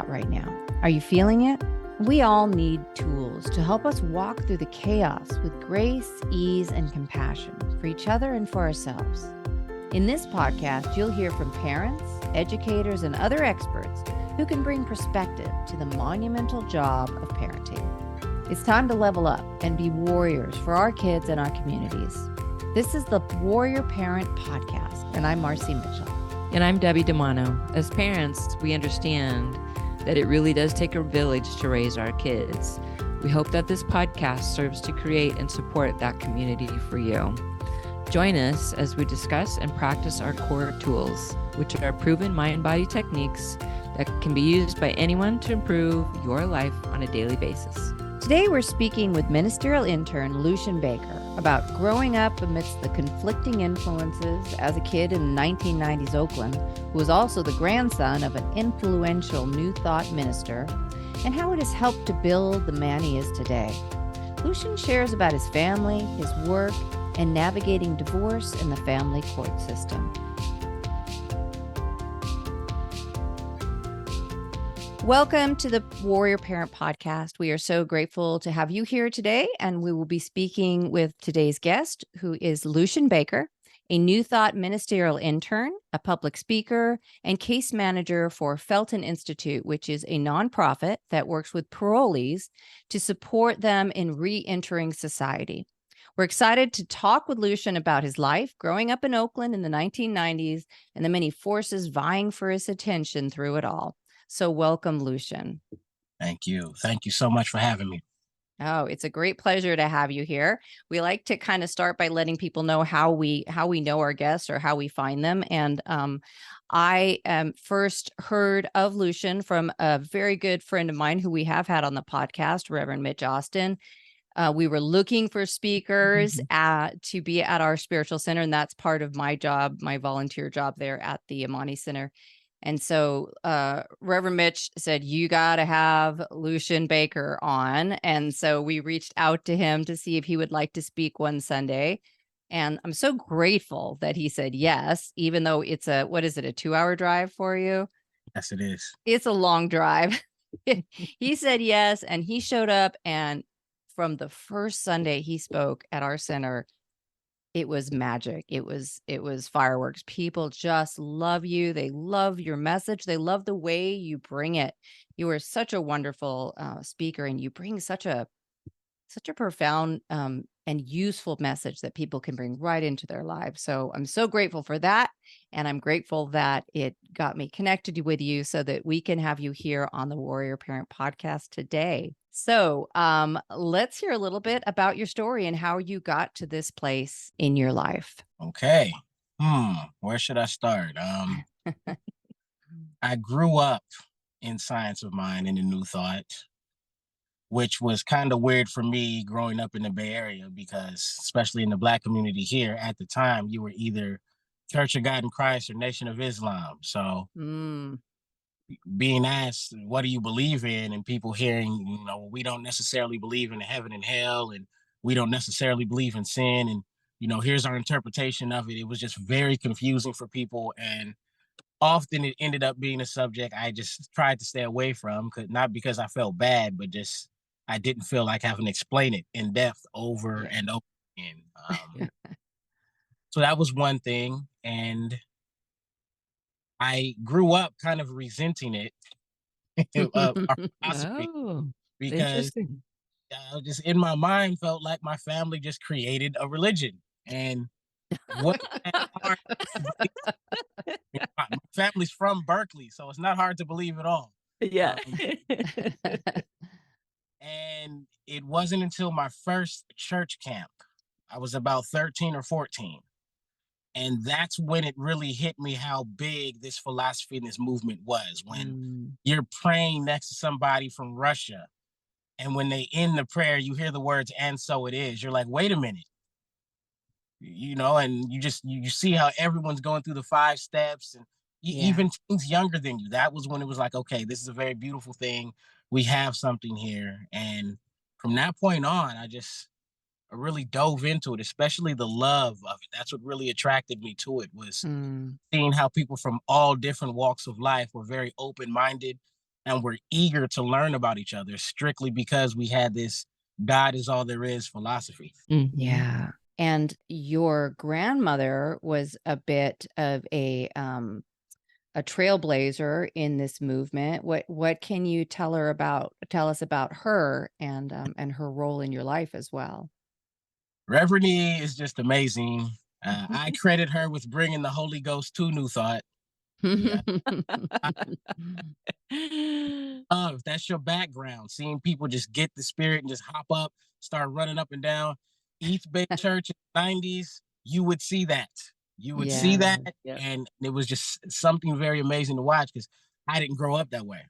lot right now. Are you feeling it? We all need tools to help us walk through the chaos with grace, ease, and compassion for each other and for ourselves. In this podcast, you'll hear from parents, educators, and other experts who can bring perspective to the monumental job of parenting. It's time to level up and be warriors for our kids and our communities. This is the Warrior Parent Podcast, and I'm Marci Mitchell. And I'm Debbie DiManno. As parents, we understand that it really does take a village to raise our kids. We hope that this podcast serves to create and support that community for you. Join us as we discuss and practice our core tools, which are proven mind-body techniques that can be used by anyone to improve your life on a daily basis. Today, we're speaking with ministerial intern Luchan Baker about growing up amidst the conflicting influences as a kid in 1990s Oakland, who was also the grandson of an influential New Thought minister, and how it has helped to build the man he is today. Luchan shares about his family, his work, and navigating divorce in the family court system. Welcome to the Warrior Parent Podcast. We are so grateful to have you here today, and we will be speaking with today's guest, who is Luchan Baker, a New Thought ministerial intern, a public speaker, and case manager for Felton Institute, which is a nonprofit that works with parolees to support them in re-entering society. We're excited to talk with Luchan about his life growing up in Oakland in the 1990s and the many forces vying for his attention through it all. So welcome, Luchan. Thank you. Thank you so much for having me. Oh, it's a great pleasure to have you here. We like to kind of start by letting people know how we know our guests or how we find them. And I first heard of Luchan from a very good friend of mine who we have had on the podcast, Reverend Mitch Austin. We were looking for speakers to be at our spiritual center, and that's part of my job, my volunteer job there at the Imani Center. And so Reverend Mitch said, you got to have Luchan Baker on. And so we reached out to him to see if he would like to speak one Sunday. And I'm so grateful that he said yes, even though it's a 2-hour drive for you? Yes, it is. It's a long drive. He said yes, and he showed up. And from the first Sunday he spoke at our center, it was magic. It was fireworks. People just love you. They love your message. They love the way you bring it. You are such a wonderful speaker, and you bring such a profound and useful message that people can bring right into their lives. So I'm so grateful for that. And I'm grateful that it got me connected with you so that we can have you here on the Warrior Parent Podcast today. So let's hear a little bit about your story and how you got to this place in your life. Okay. Where should I start? I grew up in Science of Mind in the New Thought, which was kind of weird for me growing up in the Bay Area, because especially in the Black community here at the time, you were either Church of God in Christ or Nation of Islam. So being asked, what do you believe in? And people hearing, we don't necessarily believe in heaven and hell, and we don't necessarily believe in sin. And, here's our interpretation of it. It was just very confusing for people. And often it ended up being a subject I just tried to stay away from, not because I felt bad, but just I didn't feel like having to explain it in depth over and over again. So that was one thing. And I grew up kind of resenting it, our philosophy, because just in my mind felt like my family just created a religion. And what my family's from Berkeley, so it's not hard to believe at all. Yeah. And it wasn't until my first church camp, I was about 13 or 14. And that's when it really hit me how big this philosophy and this movement was. When you're praying next to somebody from Russia, and when they end the prayer, you hear the words, "and so it is." You're like, wait a minute. And you see how everyone's going through the 5 steps, and even teens younger than you. That was when it was like, okay, this is a very beautiful thing. We have something here. And from that point on, I really dove into it, especially the love of it. That's what really attracted me to it, was seeing how people from all different walks of life were very open-minded and were eager to learn about each other strictly because we had this God is all there is philosophy. Mhm. Yeah. And your grandmother was a bit of a trailblazer in this movement. What can you tell us about her and her role in your life as well? Reverend E is just amazing. I credit her with bringing the Holy Ghost to New Thought. Yeah, I love that's your background. Seeing people just get the spirit and just hop up, start running up and down. East Bay Church in the 90s, you would see that. You would see Yeah. that, Yeah. and it was just something very amazing to watch because I didn't grow up that way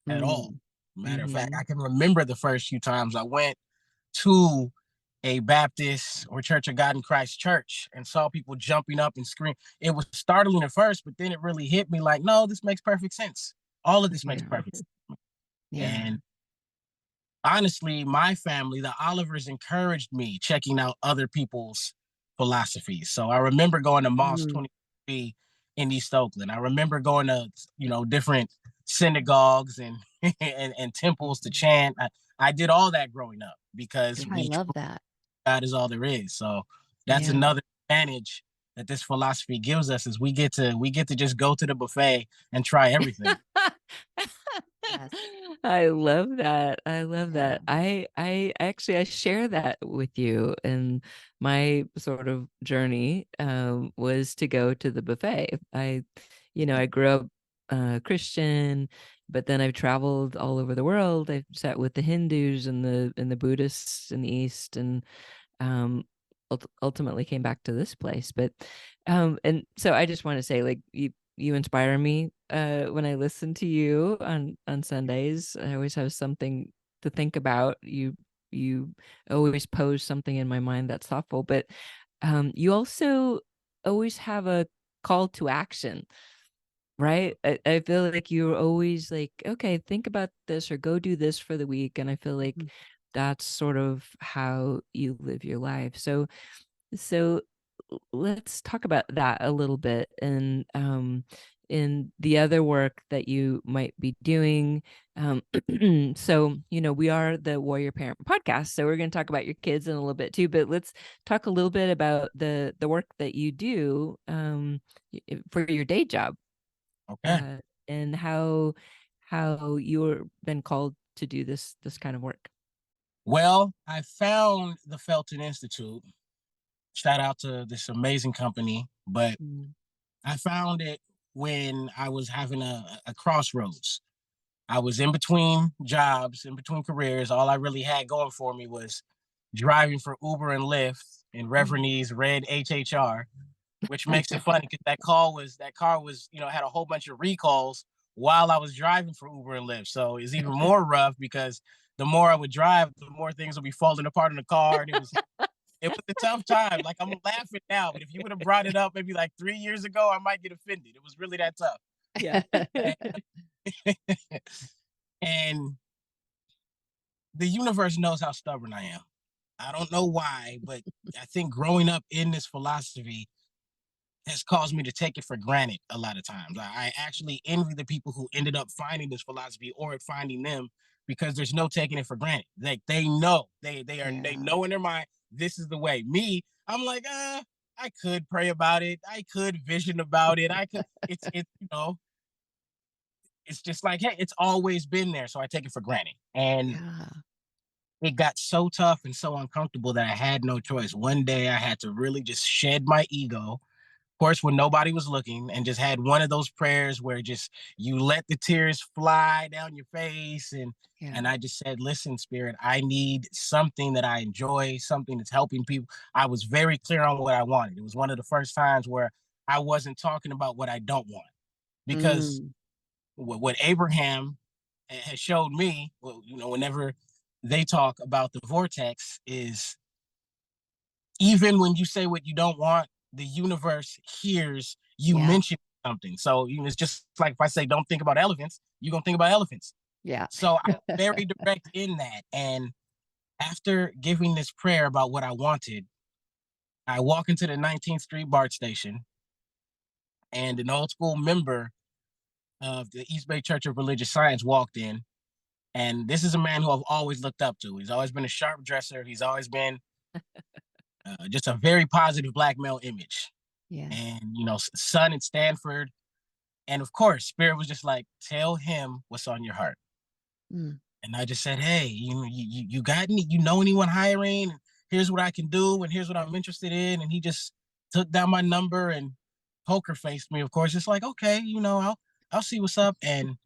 at all. Mm. Matter of fact, Mhm. I can remember the first few times I went to a Baptist or Church of God in Christ church and saw people jumping up and screaming. It was startling at first, but then it really hit me like, no, this makes perfect sense. All of this makes Yeah. perfect sense. Yeah. And honestly, my family, the Olivers, encouraged me checking out other people's philosophies. So I remember going to Moss Mm. 23 in East Oakland. I remember going to, different synagogues and and temples to chant. I did all that growing up because I love that. God is all there is. So that's Yeah. another advantage that this philosophy gives us is we get to just go to the buffet and try everything. Yes. I love that. I love Yeah. that. I actually I share that with you, and my sort of journey was to go to the buffet. I grew up Christian, but then I've traveled all over the world. I've sat with the Hindus and the Buddhists in the East, and um ultimately came back to this place. But and so I just want to say, like, you inspire me when I listen to you on Sundays. I always have something to think about. You always pose something in my mind that's thoughtful, but you also always have a call to action, right? I feel like you're always like, okay, think about this or go do this for the week. And I feel like Mhm. that's sort of how you live your life. So let's talk about that a little bit, and in the other work that you might be doing. um so we are the Warrior Parent Podcast, so we're going to talk about your kids in a little bit too, but let's talk a little bit about the work that you do for your day job, Okay. uh and how you've been called to do this kind of work. Well, I found the Felton Institute. Shout out to this amazing company, but Mm. I found it when I was having a crossroads. I was in between jobs, in between careers. All I really had going for me was driving for Uber and Lyft in Reverend E's red HHR, which makes it funny because that car was, had a whole bunch of recalls while I was driving for Uber and Lyft. So it's even more rough because the more I would drive, the more things would be falling apart in the car. And it was a tough time. Like, I'm laughing now, but if you would have brought it up maybe like 3 years ago, I might get offended. It was really that tough. Yeah. And the universe knows how stubborn I am. I don't know why, but I think growing up in this philosophy has caused me to take it for granted a lot of times. I actually envy the people who ended up finding this philosophy or it finding them because there's no taking it for granted. Like, they know they Yeah. know in their mind this is the way. Me, I'm like, I could pray about it. I could vision about it. I could. It's just like, hey, it's always been there, so I take it for granted. And Yeah. it got so tough and so uncomfortable that I had no choice. One day I had to really just shed my ego, of course, when nobody was looking, and just had one of those prayers where just you let the tears fly down your face. And Yeah. I just said, listen, Spirit, I need something that I enjoy, something that's helping people. I was very clear on what I wanted. It was one of the first times where I wasn't talking about what I don't want. Because Mm. what Abraham has showed me, well, whenever they talk about the vortex, is even when you say what you don't want, the universe hears you Yeah. mention something. So it's just like if I say, don't think about elephants, you're going to think about elephants. Yeah. So I'm very direct in that. And after giving this prayer about what I wanted, I walk into the 19th Street BART station, and an old school member of the East Bay Church of Religious Science walked in. And this is a man who I've always looked up to. He's always been a sharp dresser. He's always been just a very positive black male image. Yeah. And, son at Stanford. And of course, Spirit was just like, tell him what's on your heart. Mm. And I just said, hey, you got any, anyone hiring? Here's what I can do. And here's what I'm interested in. And he just took down my number and poker faced me. Of course, it's like, okay, I'll see what's up. And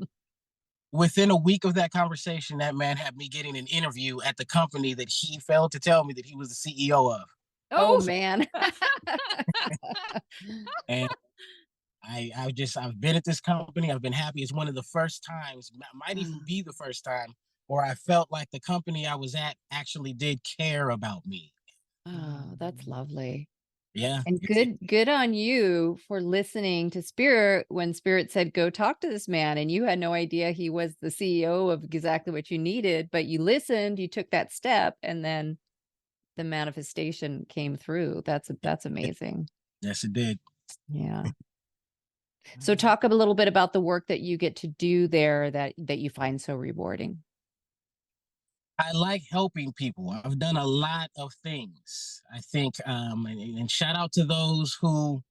within a week of that conversation, that man had me getting an interview at the company that he failed to tell me that he was the CEO of. Oh man. And I've been at this company. I've been happy. It's one of the first times, might even be the first time, where I felt like the company I was at actually did care about me. Oh, that's lovely. Yeah. And good on you for listening to Spirit when Spirit said, go talk to this man. And you had no idea he was the CEO of exactly what you needed, but you listened, you took that step, and then the manifestation came through. That's amazing. Yes, it did. Yeah. So talk a little bit about the work that you get to do there that you find so rewarding. I like helping people. I've done a lot of things. I think, and shout out to those who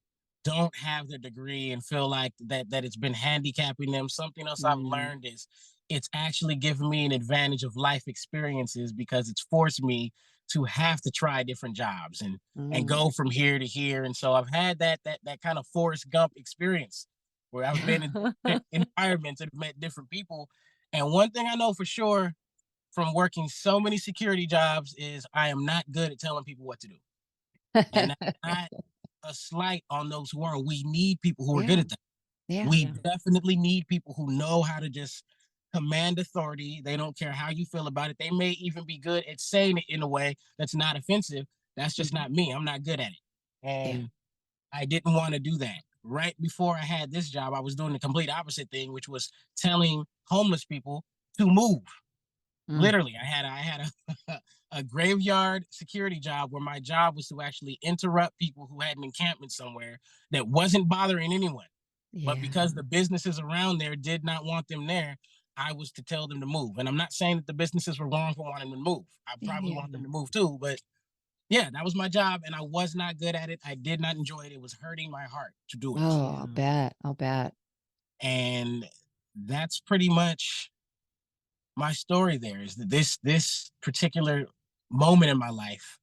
don't have the degree and feel like that it's been handicapping them. Something else I've learned is it's actually given me an advantage of life experiences because it's forced me to have to try different jobs and go from here to here. And so I've had that kind of Forrest Gump experience where I've been in environments and met different people. And one thing I know for sure from working so many security jobs is I am not good at telling people what to do. And that's not a slight on those who are. We need people who are good at that. Yeah. We definitely need people who know how to just command authority. They don't care how you feel about it. They may even be good at saying it in a way that's not offensive. That's just not me. I'm not good at it. And I didn't want to do that. Right before I had this job, I was doing the complete opposite thing, which was telling homeless people to move. Literally, I had a graveyard security job where my job was to actually interrupt people who had an encampment somewhere that wasn't bothering anyone. But because the businesses around there did not want them there, I was to tell them to move. And I'm not saying that the businesses were wrong for wanting them to move. I probably want them to move too. But yeah, that was my job. And I was not good at it. I did not enjoy it. It was hurting my heart to do it. Oh, I'll bet. I'll bet. And that's pretty much my story there is that this particular moment in my life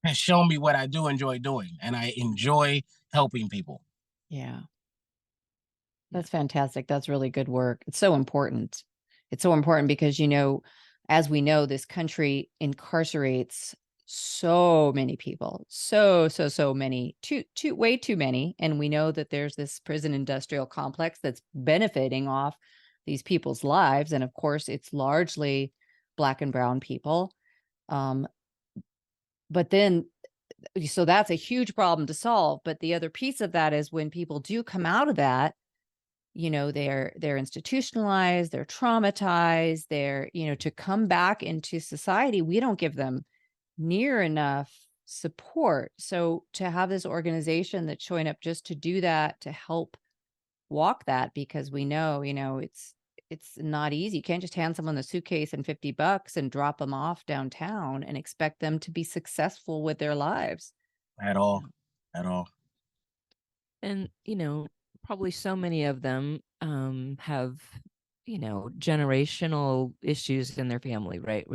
has shown me what I do enjoy doing, and I enjoy helping people. Yeah. That's fantastic. That's really good work. It's so important. It's so important because, as we know, this country incarcerates so many people, so many, way too many. And we know that there's this prison industrial complex that's benefiting off these people's lives. And of course, it's largely Black and brown people. But then, so that's a huge problem to solve. But the other piece of that is when people do come out of that, they're institutionalized, they're traumatized, they're, to come back into society, we don't give them near enough support. So to have this organization that's showing up just to do that, to help walk that, because we know, it's not easy. You can't just hand someone the suitcase and $50 and drop them off downtown and expect them to be successful with their lives. At all. And, probably so many of them have, generational issues in their family, right?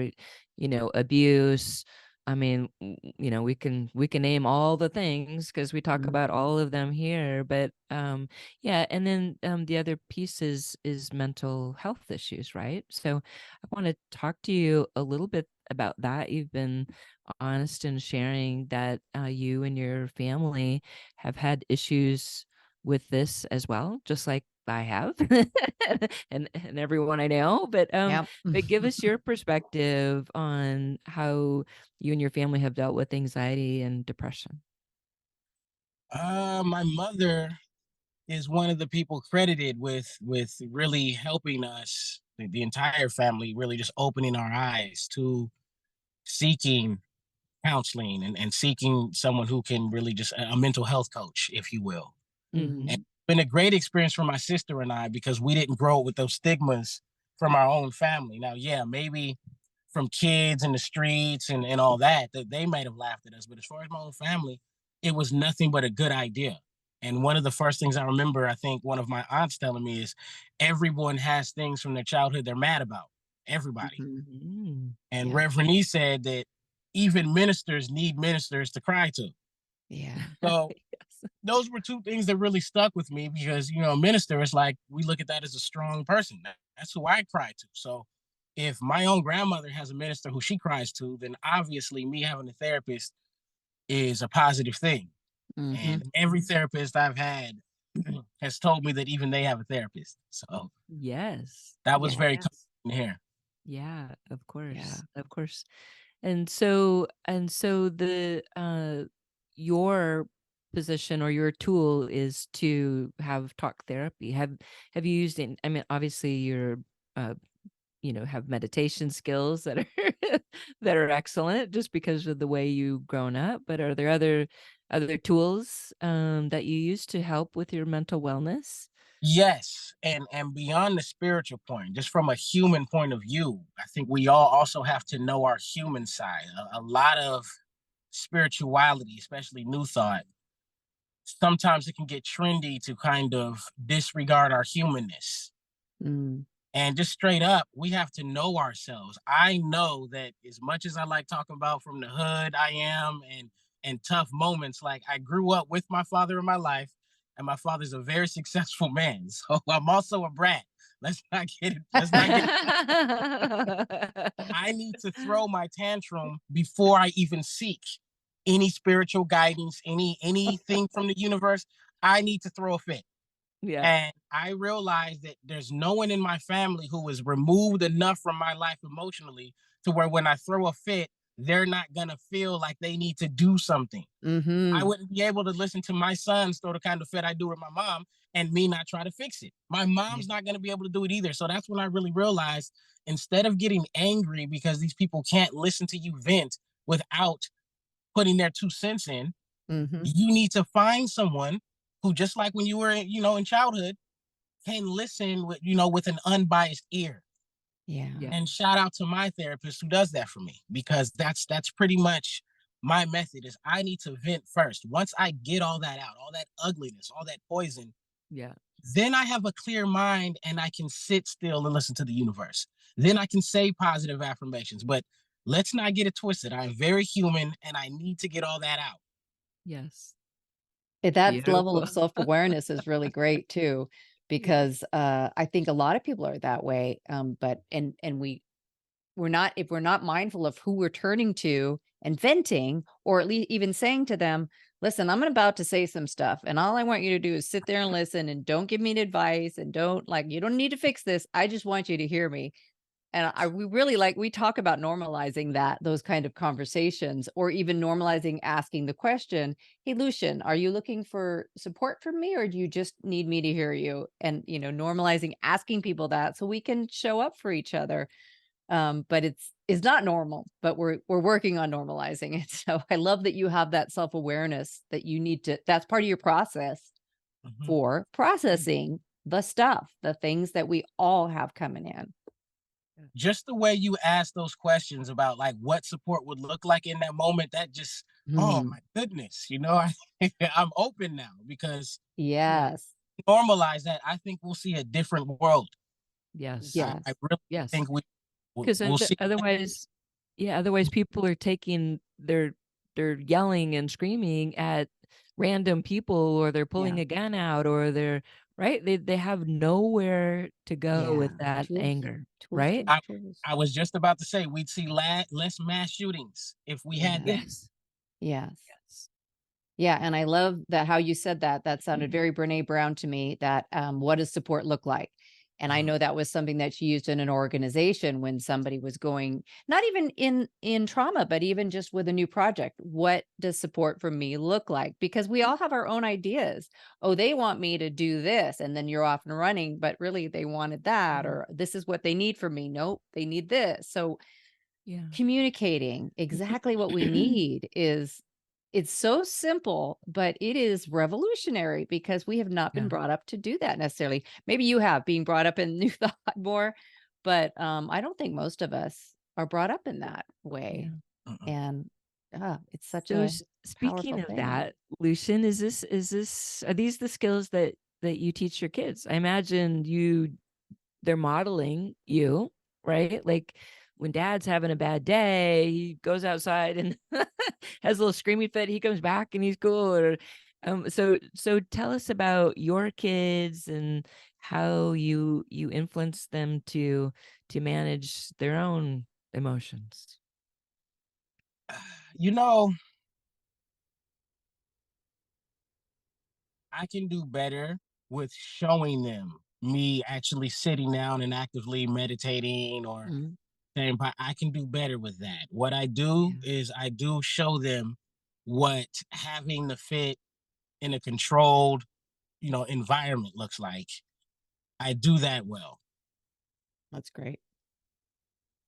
Abuse. I mean, we can name all the things because we talk about all of them here, but yeah. And then the other piece is mental health issues, right? So I want to talk to you a little bit about that. You've been honest in sharing that you and your family have had issues with this as well, just like I have and everyone I know, but give us your perspective on how you and your family have dealt with anxiety and depression. My mother is one of the people credited with really helping us, the entire family, really just opening our eyes to seeking counseling and seeking someone who can really just a mental health coach, if you will. And been a great experience for my sister and I because we didn't grow up with those stigmas from our own family. Now, yeah, maybe from kids in the streets and all that they might have laughed at us, but as far as my own family, it was nothing but a good idea. And one of the first things I remember, I think one of my aunts telling me is everyone has things from their childhood they're mad about. Everybody. Mhm. And Yeah. Reverend E said that even ministers need ministers to cry to. Yeah. So Yes. those were two things that really stuck with me because a minister is like we look at that as a strong person. That's who I cry to. So if my own grandmother has a minister who she cries to, then obviously me having a therapist is a positive thing. Hmm. And every therapist I've had has told me that even they have a therapist. So Yes. that was very Yes. comforting to hear. Yeah, of Yeah. course. Of course. And so the your position or your tool is to have talk therapy. Have you used it? I mean, obviously you're uh have meditation skills that are that are excellent just because of the way you've grown up, but are there other tools that you use to help with your mental wellness? Yes, and beyond the spiritual point, just from a human point of view, I think we all also have to know our human side. A lot of spirituality, especially New Thought, sometimes it can get trendy to kind of disregard our humanness. Mm. And just straight up, we have to know ourselves. I know that as much as I like talking about from the hood I am and tough moments, like I grew up with my father in my life, and my father's a very successful man. So I'm also a brat. Let's not get I need to throw my tantrum before I even seek any spiritual guidance, anything from the universe. I need to throw a fit. Yeah. And I realized that there's no one in my family who is removed enough from my life emotionally to where when I throw a fit, they're not gonna feel like they need to do something. I Hmm. wouldn't be able to listen to my sons throw the kind of fit I do with my mom and me not try to fix it. My Yeah. mom's not going to be able to do it either. So that's when I really realized instead of getting angry because these people can't listen to you vent without putting their 2 cents in, Hmm. you need to find someone who, just like when you were, in childhood, can listen with an unbiased ear. Yeah. Yeah. And shout out to my therapist who does that for me because that's pretty much my method is I need to vent first. Once I get all that out, all that ugliness, all that poison, Yeah. then I have a clear mind and I can sit still and listen to the universe. Then I can say positive affirmations. But let's not get it twisted. I'm very human and I need to get all that out. Yes. That level Beautiful. of self-awareness is really great too, Yeah. because I think a lot of people are that way. But and we're not, if we're not mindful of who we're turning to and venting, or at least even saying to them, listen, I'm about to say some stuff, and all I want you to do is sit there and listen, and don't give me advice, and don't, like, you don't need to fix this. I just want you to hear me. And we really, like, we talk about normalizing those kind of conversations, or even normalizing asking the question, hey, Lucian, are you looking for support from me, or do you just need me to hear you? And, normalizing asking people that so we can show up for each other. But it's not normal, but we're working on normalizing it. So I love that you have that self-awareness that you need to, that's part of your process Mhm. for processing the stuff, the things that we all have coming in. Just the way you ask those questions about like what support would look like in that moment, that just, oh Hmm. my goodness, I'm open now because Yeah. Yes. normalize that. I think we'll see a different world. Yes. I Yes. really Yes. think we'll, Because we'll see. otherwise, yeah, otherwise people are taking they're yelling and screaming at random people, or they're Yeah. pulling a gun out, or they're right. They have nowhere to go Yeah. with that Tools, anger, tools, right? tools, I, tools. I was just about to say we'd see less mass shootings if we had Yeah. that. Yes. Yes. Yes. Yeah, and I love that how you said that. That sounded very Brene Brown to me, that what does support look like? And I Mhm. know that was something that she used in an organization when somebody was going, not even in trauma, but even just with a new project. What does support for me look like? Because we all have our own ideas. Oh, they want me to do this, and then you're off and running, but really they wanted that, Yeah. or this is what they need from me. Nope, they need this. So Yeah. communicating exactly what we need is It's so simple, but it is revolutionary because we have not been Yeah. brought up to do that necessarily. Maybe you have being brought up in New Thought more, but I don't think most of us are brought up in that way. Yeah. Mm-mm. And it's such So a speaking powerful of thing. that, Lucian, are these the skills that you teach your kids? I imagine they're modeling you, right? Like when dad's having a bad day, he goes outside and has a little screaming fit. He comes back and he's cool. Or, so tell us about your kids and how you influence them to manage their own emotions. You know, I can do better with showing them me actually sitting down and actively meditating or Mhm. saying, but I can do better with that. What I do Yeah. is I do show them what having the fit in a controlled, environment looks like. I do that well. That's great.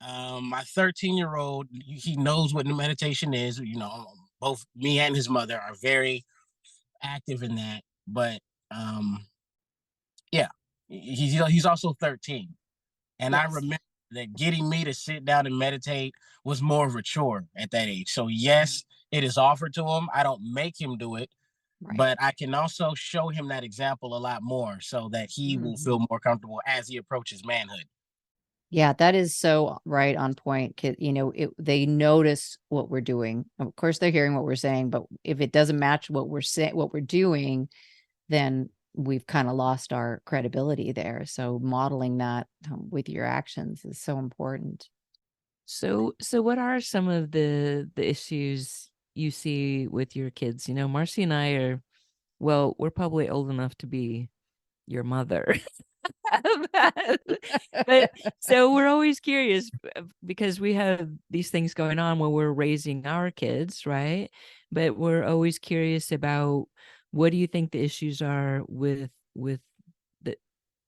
My 13-year-old, he knows what meditation is. Both me and his mother are very active in that. But um, yeah, he's also 13, and I Yes. remember that getting me to sit down and meditate was more of a chore at that age. So Mm, yes, it is offered to him. I don't make him do it, right. but I can also show him that example a lot more so that he will Mhm. feel more comfortable as he approaches manhood. Yeah, that is so right on point. They notice what we're doing. Of course, they're hearing what we're saying, but if it doesn't match what we're saying, what we're doing, then we've kind of lost our credibility there. So modeling that with your actions is so important. So what are some of the issues you see with your kids? Marcy and I are, well, we're probably old enough to be your mother. But so we're always curious because we have these things going on when we're raising our kids, right? But we're always curious about what do you think the issues are with the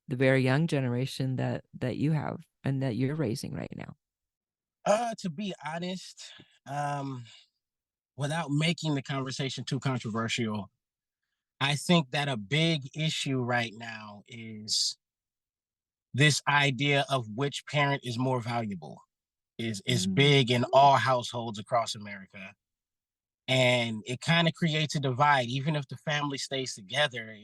the very young generation that you have and that you're raising right now. To be honest, um, without making the conversation too controversial, I think that a big issue right now is this idea of which parent is more valuable is Mm, big in all households across America. And it kind of creates a divide. Even if the family stays together,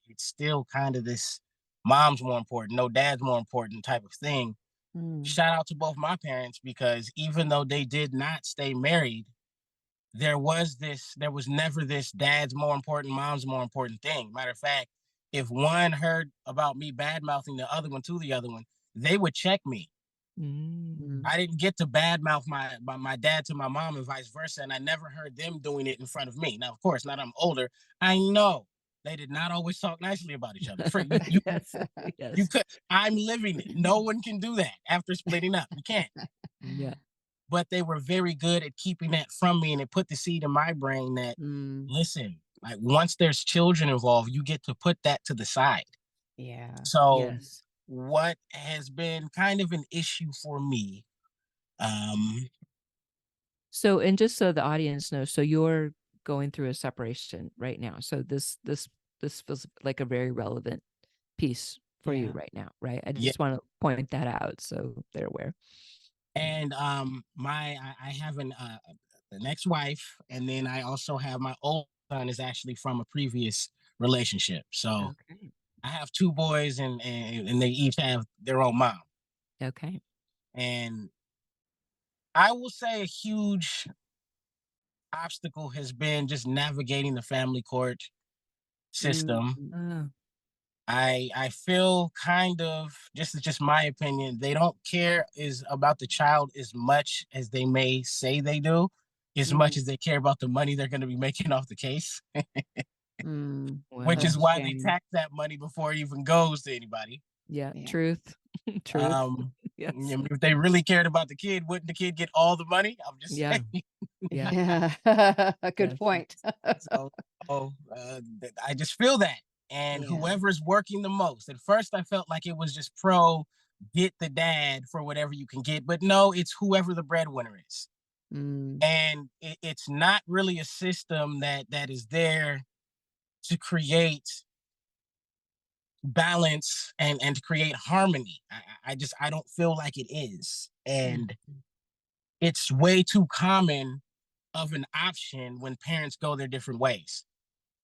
it's still kind of this mom's more important, no dad's more important type of thing. mm, Shout out to both my parents because even though they did not stay married, there was never this dad's more important, mom's more important thing. Matter of fact, if one heard about me bad mouthing the other one to the other one, they would check me. Mm. mm. I didn't get to badmouth my dad to my mom and vice versa, and I never heard them doing it in front of me. Now, of course, now that I'm older, I know they did not always talk nicely about each other. For Yes. you Yes. could. I'm living it. No one can do that after splitting up. You can't. Yeah. But they were very good at keeping that from me, and it put the seed in my brain that Mm, listen, like once there's children involved, you get to put that to the side. yeah. So, Yes. what has been kind of an issue for me, um, So, and just so the audience knows, so you're going through a separation right now. So this feels like a very relevant piece for you Yeah. right now, right? I yeah. just want to point that out so they're aware. And I have an ex-wife, and then I also have my old son is actually from a previous relationship. So Okay. I have two boys, and they each have their own mom. Okay. And I will say a huge obstacle has been just navigating the family court Mm, system. Oh. I feel kind of just my opinion. They don't care is about the child as much as they may say they do, as much mm, as they care about the money they're going to be making off the case, mm. which That's is Well, a why they shame. tax that money before it even goes to anybody. yeah, Yeah. truth. Truth. Um, Yes. if they really cared about the kid, wouldn't the kid get all the money? I'm just Yeah. saying. Yeah. Yeah. Good Yes. point. So, I just feel that. And Yeah. whoever's working the most. At first, I felt like it was just pro get the dad for whatever you can get, but no, it's whoever the breadwinner is. And it's not really a system that is there to create balance and to create harmony. I don't feel like it is. And it's way too common of an option when parents go their different ways.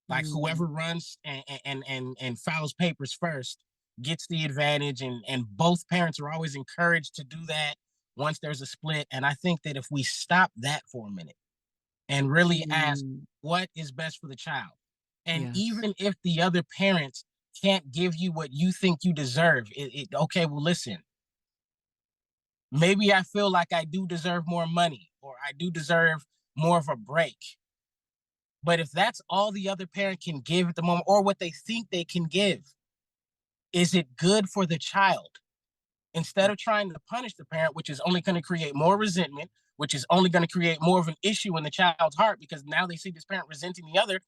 Like whoever runs and files papers first gets the advantage, and both parents are always encouraged to do that once there's a split. And I think that if we stop that for a minute and really ask what is best for the child, and Yes. even if the other parents can't give you what you think you deserve, okay, well, listen, maybe I feel like I do deserve more money, or I do deserve more of a break. But if that's all the other parent can give at the moment, or what they think they can give, is it good for the child? Instead of trying to punish the parent, which is only going to create more resentment, which is only going to create more of an issue in the child's heart because now they see this parent resenting the other.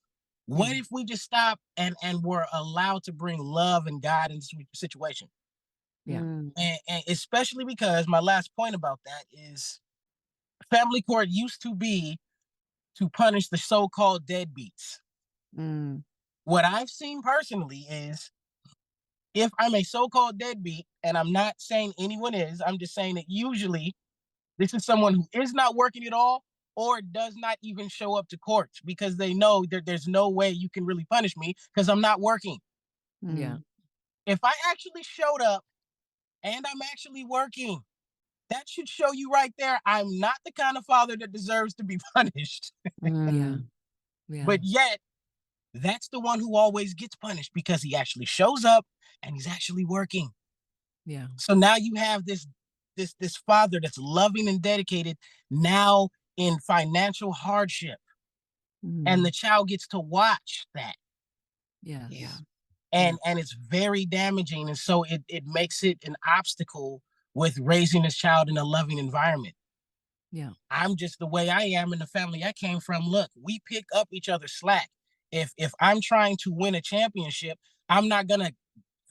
What if we just stop and we're allowed to bring love and God into the situation? Yeah. And especially because my last point about that is family court used to be to punish the so-called deadbeats. What I've seen personally is if I'm a so-called deadbeat, and I'm not saying anyone is, I'm just saying that usually this is someone who is not working at all or does not even show up to court because they know that there's no way you can really punish me because I'm not working. Yeah. If I actually showed up and I'm actually working, that should show you right there I'm not the kind of father that deserves to be punished. Yeah. Yeah. But yet, that's the one who always gets punished because he actually shows up and he's actually working. Yeah. So now you have this father that's loving and dedicated, now in financial hardship, and the child gets to watch that. Yes. Yeah. And it's very damaging, and so it makes it an obstacle with raising this child in a loving environment. Yeah. I'm just the way I am in the family I came from. Look, we pick up each other's slack. If I'm trying to win a championship, I'm not gonna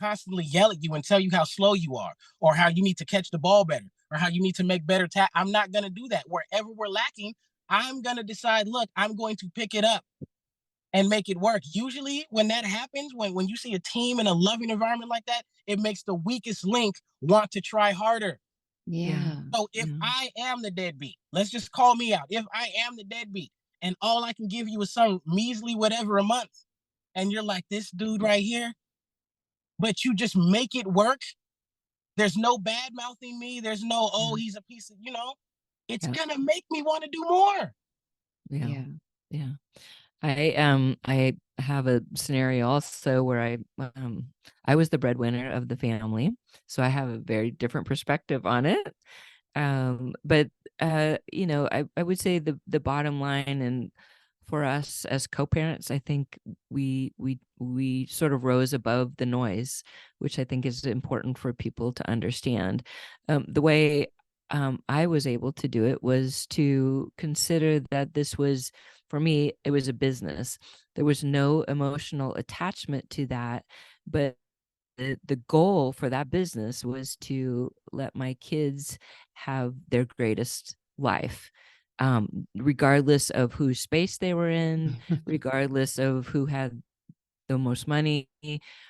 constantly yell at you and tell you how slow you are, or how you need to catch the ball better, or how you need to make better I'm not gonna do that. Wherever we're lacking, I'm gonna decide, look, I'm going to pick it up and make it work. Usually when that happens, when you see a team in a loving environment like that, it makes the weakest link want to try harder. Yeah. So if I am the deadbeat, let's just call me out. If I am the deadbeat and all I can give you is some measly whatever a month, and you're like, this dude right here, but you just make it work. There's no bad mouthing me. There's no, oh, he's a piece of, it's gonna make me want to do more. Yeah. Yeah. I have a scenario also where I was the breadwinner of the family, so I have a very different perspective on it. But I would say the bottom line, and for us as co-parents, I think we sort of rose above the noise, which I think is important for people to understand. The way I was able to do it was to consider that this was, for me, it was a business. There was no emotional attachment to that, but the goal for that business was to let my kids have their greatest life, regardless of whose space they were in, regardless of who had the most money,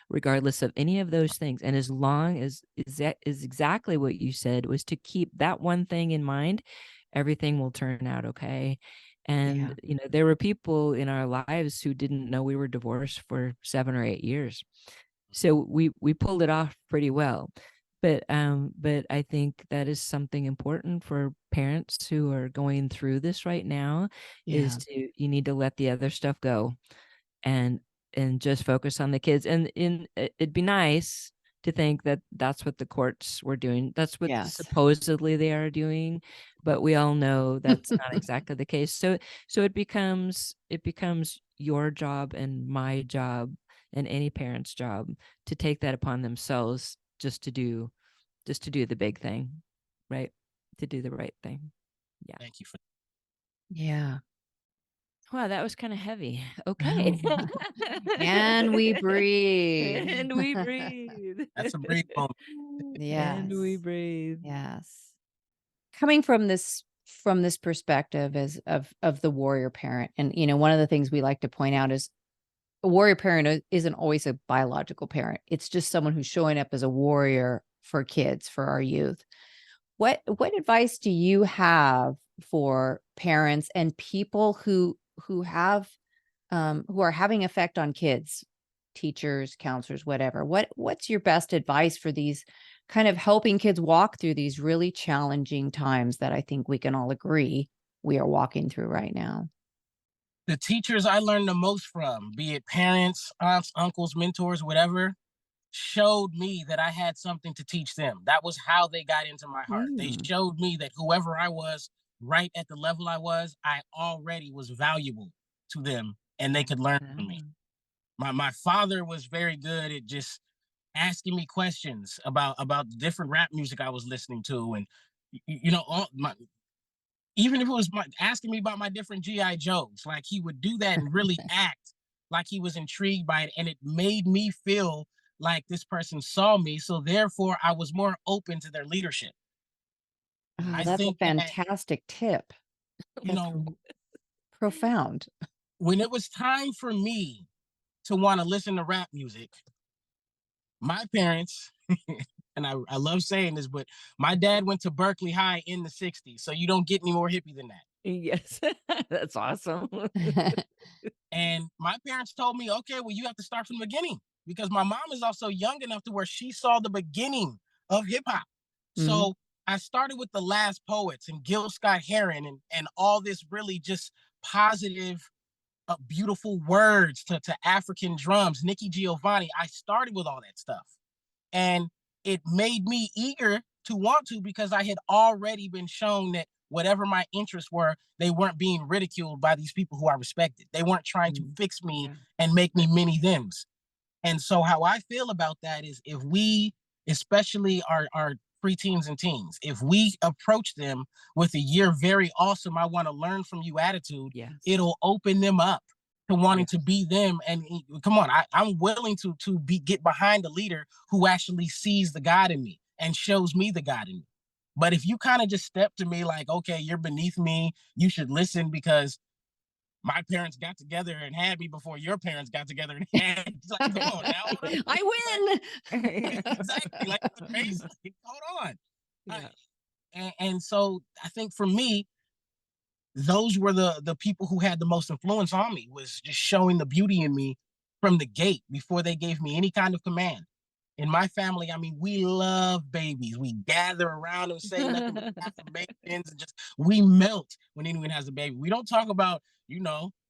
regardless of any of those things. And as long as that is exactly what you said, was to keep that one thing in mind, everything will turn out okay. And there were people in our lives who didn't know we were divorced for 7 or 8 years. So we pulled it off pretty well. But I think that is something important for parents who are going through this right now, is you need to let the other stuff go and just focus on the kids. And it'd be nice to think that that's what the courts were doing. That's what supposedly they are doing, but we all know that's not exactly the case. So it becomes your job and my job and any parent's job to take that upon themselves, just to do the big thing, right? To do the right thing. Yeah. Thank you for Yeah. Wow, that was kind of heavy. Okay. And we breathe. And we breathe. That's a brief moment. Yes. And we breathe. Yes. Coming from this from this perspective as of the warrior parent. And, one of the things we like to point out is a warrior parent isn't always a biological parent. It's just someone who's showing up as a warrior for kids, for our youth. What advice do you have for parents and people who have who are having effect on kids, teachers, counselors, whatever? What's your best advice for these kind of helping kids walk through these really challenging times that I think we can all agree we are walking through right now? The teachers I learned the most from, be it parents, aunts, uncles, mentors, whatever, showed me that I had something to teach them. That was how they got into my heart. They Mm. showed me that whoever I was, right at the level I was, I already was valuable to them and they could learn from me. Ah, My father was very good at just asking me questions about different rap music I was listening to, and all my, even if it was asking me about my different GI Joes, like he would do that and really act like he was intrigued by it, and it made me feel like this person saw me, so therefore I was more open to their leadership. Oh, I that's a think that fantastic tip. you That's know profound. when it was time for me to want to listen to rap music, my parents, and I love saying this, but my dad went to Berkeley High in the 60s, so you don't get any more hippie than that. yes. That's awesome. And my parents told me, okay, well, you have to start from the beginning because my mom is also young enough to where she saw the beginning of hip hop. Mhm. So I started with the Last Poets and Gil Scott Heron and all this really just positive, beautiful words to African drums, Nikki Giovanni. I started with all that stuff. And it made me eager to want to because I had already been shown that whatever my interests were, they weren't being ridiculed by these people who I respected. They weren't trying to Mm, fix me yeah. and make me many thems. And so how I feel about that is if we, especially our preteens and teens, if we approach them with a "you're very awesome, I want to learn from you" attitude, Yes. it'll open them up to wanting to Yes. be them. And come on, I'm willing to be get behind a leader who actually sees the God in me and shows me the God in me. But if you kind of just step to me like, okay, you're beneath me, you should listen because my parents got together and had me before your parents got together and had me. It's like, come on now, hold on. I Exactly, like it's amazing. Hold on. Uh, Yeah. and so I think for me, those were the people who had the most influence on me was just showing the beauty in me from the gate before they gave me any kind of command. In my family, I mean, we love babies. We gather around and say nothing but affirmations and just we melt when anyone has a baby. We don't talk about,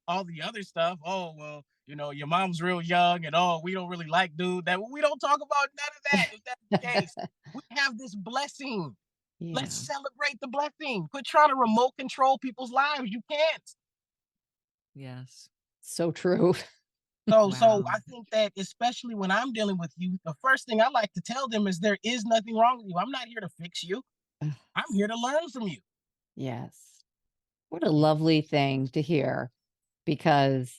all the other stuff. Oh, well, your mom's real young and oh, we don't really like dude. That we don't talk about none of that. If that's the case, we have this blessing. Let's Yeah. celebrate the blessing. Quit trying to remote control people's lives. You can't. Yes. So true. So Wow. I think that especially when I'm dealing with youth, the first thing I like to tell them is there is nothing wrong with you. I'm not here to fix you. I'm here to learn from you. Yes. What a lovely thing to hear because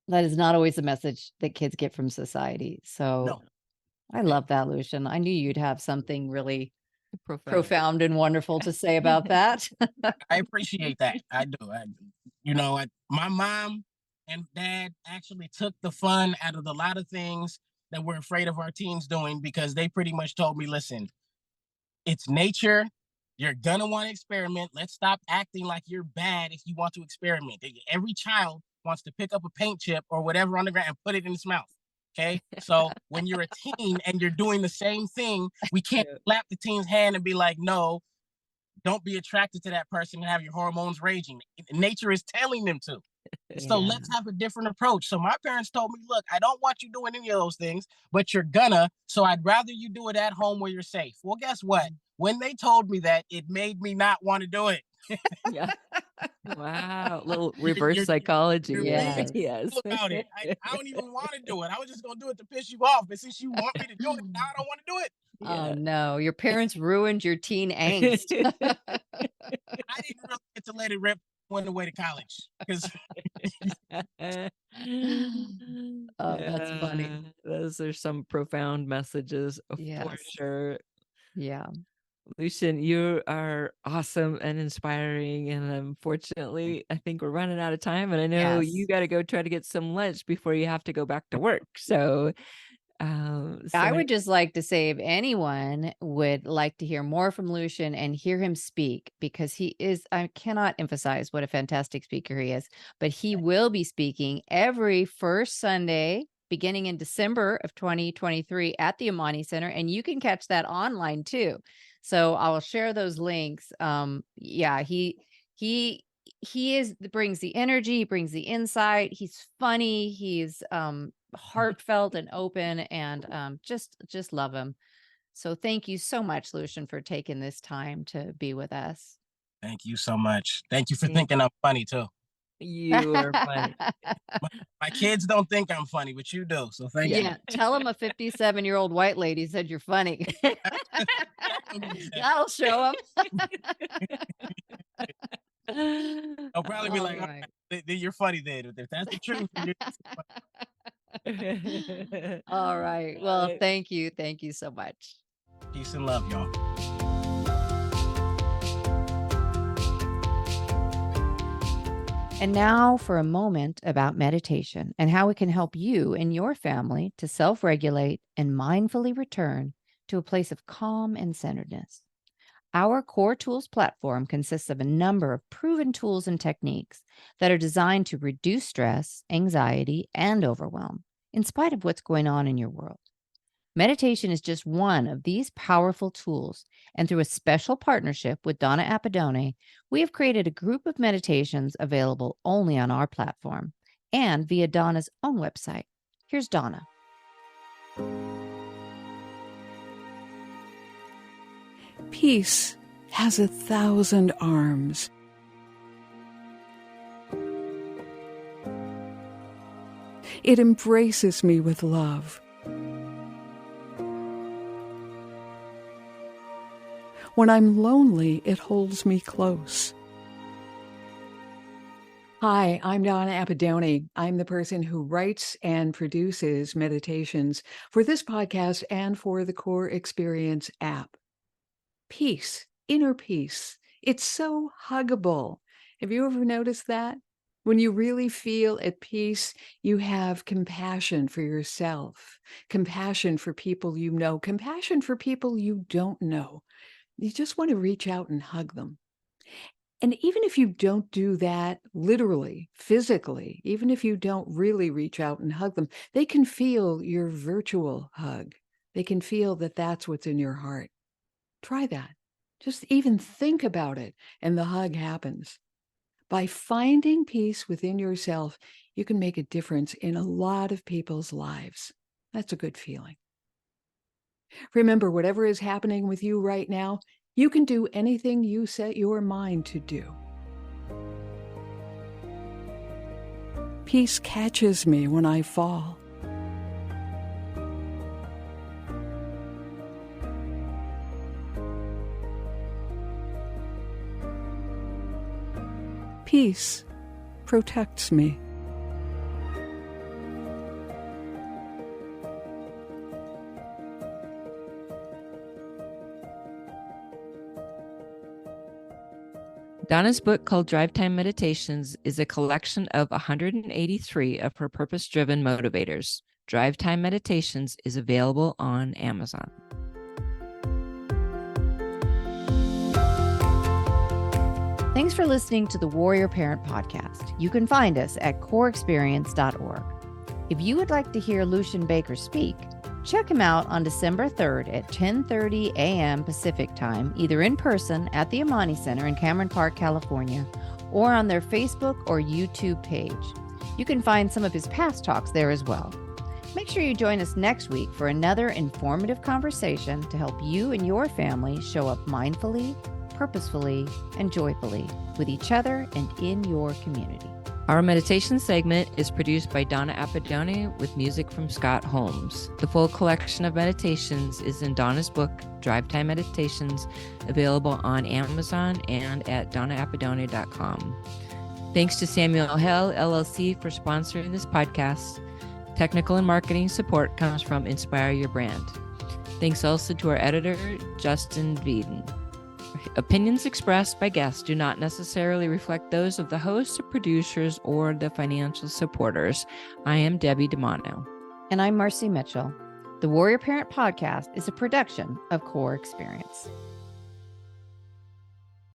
that is not always the message that kids get from society. So No, I love that, Lucian. I knew you'd have something really Profound. profound and wonderful to say about that. I appreciate that. I do. My mom and dad actually took the fun out of a lot of things that we're afraid of our teens doing because they pretty much told me, listen, it's nature. You're gonna want to experiment. Let's stop acting like you're bad if you want to experiment. Every child wants to pick up a paint chip or whatever on the ground and put it in its mouth. Okay. So when you're a teen and you're doing the same thing, we can't Yeah. slap the teen's hand and be like, no, don't be attracted to that person and have your hormones raging. Nature is telling them to. So Yeah. let's have a different approach. So my parents told me, look, I don't want you doing any of those things, but you're gonna. So I'd rather you do it at home where you're safe. Well, guess what? When they told me that, it made me not want to do it. Yeah. Wow. Little You're, reverse you're, psychology, you're right? being Yes. too Yes. cool about it. I don't even want to do it. I was just gonna do it to piss you off. But since you want me to do it, now I don't want to do it. Oh Yeah. no, your parents ruined your teen angst. I didn't really get to let it rip went away to college because Oh, that's funny. Those are some profound messages for Yes. sure. Yeah. Luchan, you are awesome and inspiring. And unfortunately, I think we're running out of time. And I know Yes. you got to go try to get some lunch before you have to go back to work. So, I would just like to say if anyone would like to hear more from Luchan and hear him speak, because he is, I cannot emphasize what a fantastic speaker he is, but he will be speaking every first Sunday beginning in December of 2023 at the Amani Center, and you can catch that online too. So I'll share those links. Yeah, he is brings the energy, he brings the insight, he's funny, he's heartfelt and open, and just love him. So thank you so much, Luchan, for taking this time to be with us. Thank you so much. Thank you for thinking I'm funny too. You are funny. My kids don't think I'm funny, but you do. So thank you. Yeah, tell him a 57-year-old white lady said you're funny. That'll show him. I'll probably be like, right. you're funny then. If that's the truth. All right. Well, thank you. Thank you so much. Peace and love, y'all. And now for a moment about meditation and how it can help you and your family to self-regulate and mindfully return to a place of calm and centeredness. Our Core Tools platform consists of a number of proven tools and techniques that are designed to reduce stress, anxiety, and overwhelm, in spite of what's going on in your world. Meditation is just one of these powerful tools, and through a special partnership with Donna Apidone, we have created a group of meditations available only on our platform and via Donna's own website. Here's Donna. Peace has 1,000 arms. It embraces me with love. When I'm lonely, it holds me close. Hi, I'm Donna Apidone. I'm the person who writes and produces meditations for this podcast and for the Core Experience app. Peace, inner peace. It's so huggable. Have you ever noticed that? When you really feel at peace, you have compassion for yourself, compassion for people you know, compassion for people you don't know. You just want to reach out and hug them. And even if you don't do that literally, physically, even if you don't really reach out and hug them, they can feel your virtual hug. They can feel that that's what's in your heart. Try that. Just even think about it, and the hug happens. By finding peace within yourself, you can make a difference in a lot of people's lives. That's a good feeling. Remember, whatever is happening with you right now, you can do anything you set your mind to do. Peace catches me when I fall. Peace protects me. Donna's book called Drive Time Meditations is a collection of 183 of her purpose-driven motivators. Drive Time Meditations is available on Amazon. Thanks for listening to the Warrior Parent Podcast. You can find us at coreexperience.org. If you would like to hear Luchan Baker speak, check him out on December 3rd at 10:30 a.m. Pacific Time, either in person at the Amani Center in Cameron Park, California, or on their Facebook or YouTube page. You can find some of his past talks there as well. Make sure you join us next week for another informative conversation to help you and your family show up mindfully, purposefully, and joyfully with each other and in your community. Our meditation segment is produced by Donna Apidone with music from Scott Holmes. The full collection of meditations is in Donna's book, Drive Time Meditations, available on Amazon and at donnaapidone.com. Thanks to Samuel Hell, LLC, for sponsoring this podcast. Technical and marketing support comes from Inspire Your Brand. Thanks also to our editor, Justin Veeden. Opinions expressed by guests do not necessarily reflect those of the hosts, producers, or the financial supporters. I am Debbie DiManno. And I'm Marci Mitchell. The Warrior Parent Podcast is a production of Cour Experience.